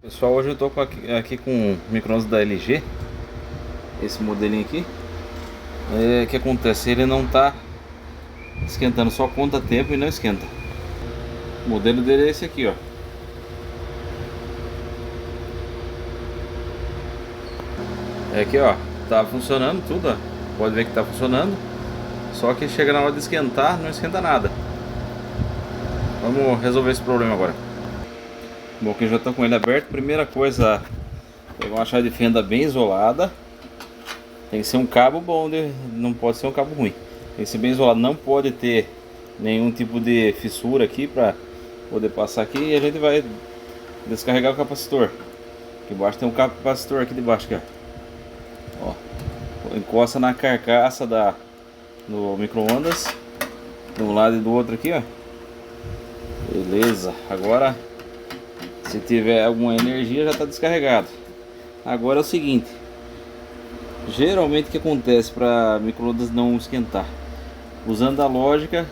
Pessoal, hoje eu estou aqui com o micro-ondas da LG, esse modelinho aqui. O que acontece? Ele não está esquentando, só conta tempo e não esquenta. O modelo dele é esse aqui, ó. É aqui, ó, tá funcionando tudo, ó. Pode ver que tá funcionando. Só que chega na hora de esquentar, não esquenta nada. Vamos resolver esse problema agora. Bom, que já estou com ele aberto. Primeira coisa, pegar uma chave de fenda bem isolada. Tem que ser um cabo bom, não pode ser um cabo ruim. Tem que ser bem isolado, não pode ter nenhum tipo de fissura aqui para poder passar aqui. E a gente vai descarregar o capacitor. Aqui embaixo tem um capacitor aqui debaixo, aqui, ó. Encosta na carcaça do micro-ondas, de um lado e do outro aqui, ó. Beleza, agora se tiver alguma energia já está descarregado. Agora é o seguinte, geralmente o que acontece para micro-ondas não esquentar? Usando a lógica,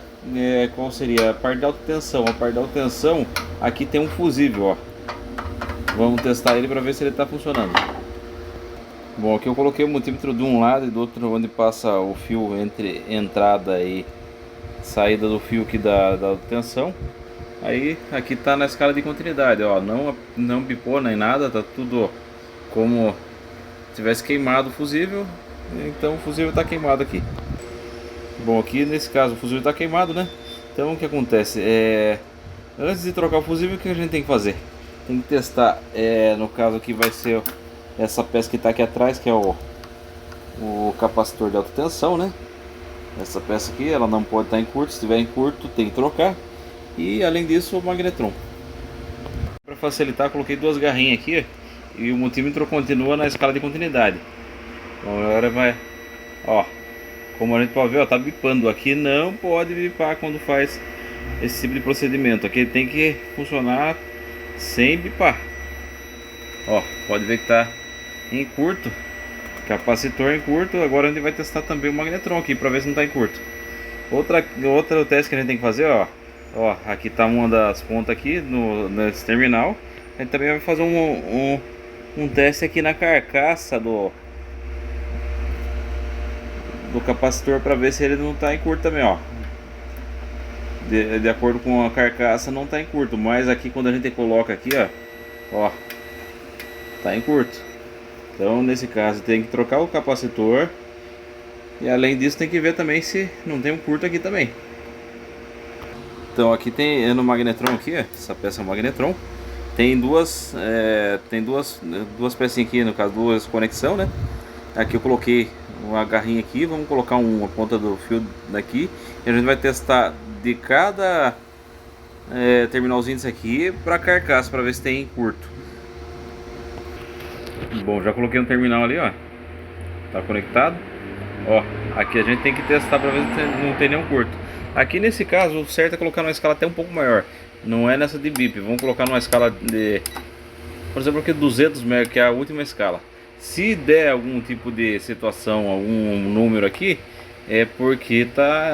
qual seria? A parte de alta tensão. A parte de alta tensão, aqui tem um fusível, ó. Vamos testar ele para ver se ele está funcionando. Bom, aqui eu coloquei o multímetro de um lado e do outro, onde passa o fio entre entrada e saída do fio aqui da alta tensão. Aí aqui tá na escala de continuidade, ó, não bipou nem nada, tá tudo como se tivesse queimado o fusível. Então o fusível tá queimado aqui. Bom, aqui nesse caso o fusível tá queimado, né? Então o que acontece? Antes de trocar o fusível, o que a gente tem que fazer? Tem que testar, no caso aqui vai ser essa peça que tá aqui atrás, que é o capacitor de alta tensão, né? Essa peça aqui, ela não pode estar em curto, se estiver em curto tem que trocar. E além disso, o magnetron. Para facilitar, coloquei duas garrinhas aqui e o multímetro continua na escala de continuidade. Então agora vai, ó, como a gente pode ver, ó, tá bipando. Aqui não pode bipar quando faz esse tipo de procedimento. Aqui tem que funcionar sem bipar. Ó, pode ver que tá em curto, capacitor em curto. Agora a gente vai testar também o magnetron aqui para ver se não tá em curto. Outro teste que a gente tem que fazer, ó. Ó, aqui tá uma das pontas aqui nesse terminal. A gente também vai fazer um teste aqui na carcaça do capacitor para ver se ele não tá em curto também, ó. De acordo com a carcaça não tá em curto, mas aqui quando a gente coloca aqui, ó, tá em curto. Então nesse caso tem que trocar o capacitor. E além disso tem que ver também se não tem um curto aqui também. Então aqui tem no magnetron aqui, essa peça é um magnetron. Tem duas pecinhas aqui, no caso duas conexão, né? Aqui eu coloquei uma garrinha aqui, vamos colocar uma ponta do fio daqui. E a gente vai testar de cada terminalzinho disso aqui para carcaça, para ver se tem curto. Bom, já coloquei um terminal ali, ó. Tá conectado. Ó, aqui a gente tem que testar para ver se não tem nenhum curto. Aqui nesse caso, o certo é colocar numa escala até um pouco maior. Não é nessa de bip. Vamos colocar numa escala de, por exemplo, aqui 200 MHz, que é a última escala. Se der algum tipo de situação, algum número aqui, é porque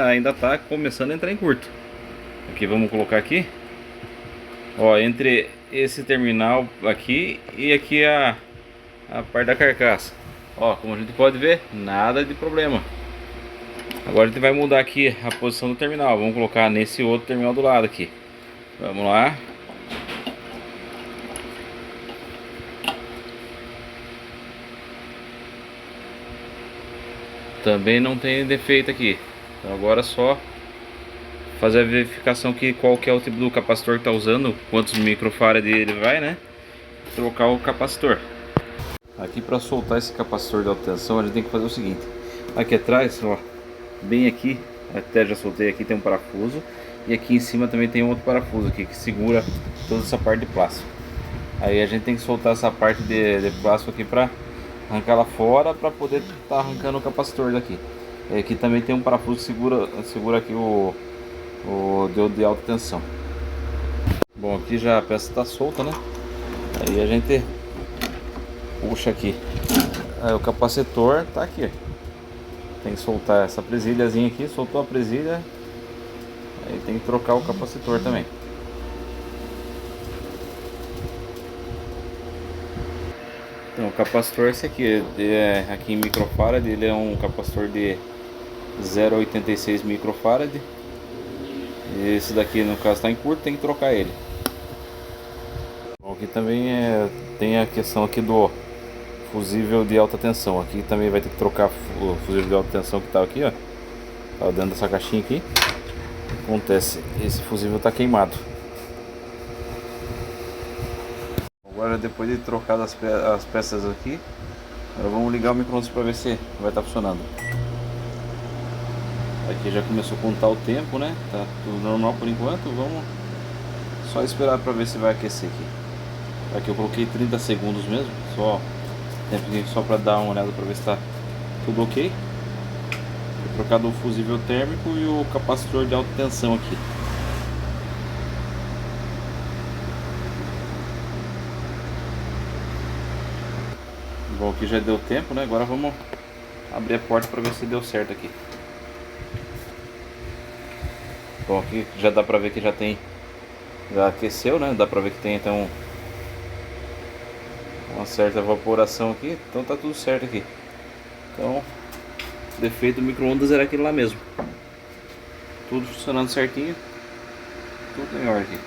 ainda tá começando a entrar em curto. Aqui vamos colocar aqui. Ó, entre esse terminal aqui e aqui a parte da carcaça. Ó, como a gente pode ver, nada de problema. Agora a gente vai mudar aqui a posição do terminal. Vamos colocar nesse outro terminal do lado aqui. Vamos lá. Também não tem defeito aqui. Então agora é só fazer a verificação que qual que é o tipo do capacitor que está usando, quantos microfarad ele vai, né? Trocar o capacitor. Aqui para soltar esse capacitor de alta tensão, a gente tem que fazer o seguinte. Aqui atrás, ó, bem aqui, até já soltei aqui, tem um parafuso. E aqui em cima também tem outro parafuso aqui que segura toda essa parte de plástico. Aí a gente tem que soltar essa parte de plástico aqui para arrancar ela fora, para poder estar arrancando o capacitor daqui. E aqui também tem um parafuso que segura aqui o diodo de alta tensão. Bom, aqui já a peça está solta, né? Aí a gente puxa aqui. Aí o capacitor tá aqui. Tem que soltar essa presilhazinha aqui. Soltou a presilha, aí tem que trocar o capacitor também. Então, o capacitor é esse aqui, aqui em microfarad, ele é um capacitor de 0,86 microfarad. Esse daqui no caso está em curto, tem que trocar ele. Bom, aqui também tem a questão aqui do fusível de alta tensão. Aqui também vai ter que trocar o fusível de alta tensão que está aqui, ó. Tá dentro dessa caixinha aqui. Acontece, esse fusível está queimado. Agora, depois de trocar as peças aqui, agora vamos ligar o micro-ondas para ver se vai estar funcionando. Aqui já começou a contar o tempo, né? Tá tudo normal por enquanto. Vamos só esperar para ver se vai aquecer aqui. Aqui eu coloquei 30 segundos mesmo, só para dar uma olhada para ver se está tudo ok. Vou trocar do fusível térmico e o capacitor de alta tensão aqui. Bom, aqui já deu tempo, né? Agora vamos abrir a porta para ver se deu certo aqui. Bom, aqui já dá pra ver que já aqueceu, né? Dá pra ver que tem então uma certa evaporação aqui, então tá tudo certo aqui. Então, o defeito do micro-ondas era aquele lá mesmo. Tudo funcionando certinho, tudo em ordem.